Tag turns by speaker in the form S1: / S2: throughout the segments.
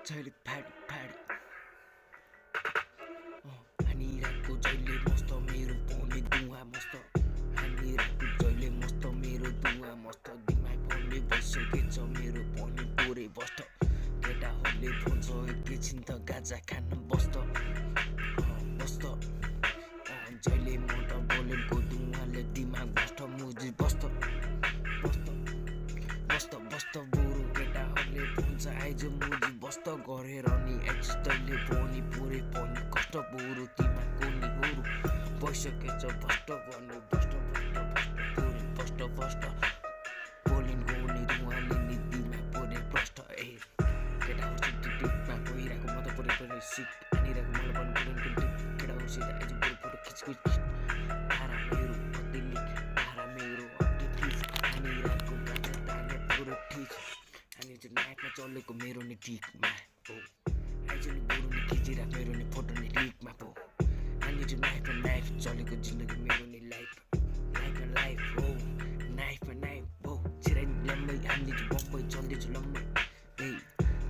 S1: जहिले फाडी फाडी हानिरहेको जहिले मस्त मेरो पाउने धुवा मस्त हानिरहेको जहिले मस्त मेरो धुवा मस्त दिमाग पाउने भइसकेछ मेरो पाउने पोरे बस्ट केटाहरूले भन्छ एकैछिन त गाजा खान बस्त जहिले म त बोलेको धुवाले दिमाग बस्ट मुजी बस्त बोरो केटाहरूले भन्छ आइज मुजी बस्त गरेर नि एक्सटले पनि पुरै पनि कष्ट बोरो तिमीको नि बोरो भइसकेछ बस्ट गर्नु बस्ट बोलिनको नि धुवाले नि दिमाग पुरै बस्ट केटाहरू टिकटिकमा गइरहेको म त पुरै सिक हानिरहेको मलाई पनि पुरै केटाहरूसित आइज बोरो फोटो खिचखिच तारा मेरो दिल्ली तारा मेरो हानिरहेको गाजा तारा पुरो ठिक अनि चाहिँ नाइटमा चलेको मेरो नि टिकमा हो आइज नि बोरो नि खिचिरहेको मेरो नि फोटो नि लिकमा पो अनि चाहिँ नाइफ चलेको जिन्दगी मेरो नि लाइफ हो नाइफमा हो छिराइ लम्बै हामीले चाहिँ बम्बई चल्दैछु लम्बै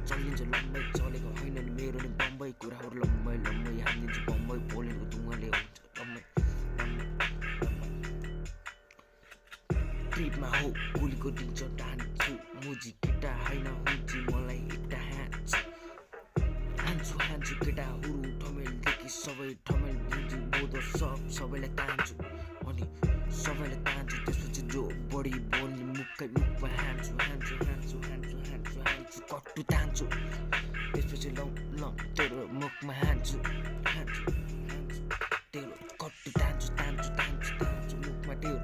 S1: चलिन्छ लम्बै चलेको होइन नि मेरो नि बम्बई कुराहरू लम्बै हालिदिन्छ बम्बई बोलेको धुवाले हुन्छ लम्बै ट्रिपमा हो गोलीको दिन्छ डान्छु मुजी केटा होइन हुन्छ मलाई एउटा हान्छु केटाहरू ठमेलदेखि सबै ठमेल बुझी बोध सबैलाई तान्छु अनि सबैलाई तान्छु त्यसपछि जो बढी बोल्ने मुखमा हान्छु कट्टु तान्छु त्यसपछि लम तेरो मुखमा हान्छु तेरो कट्टु तान्छु मुखमा तेरो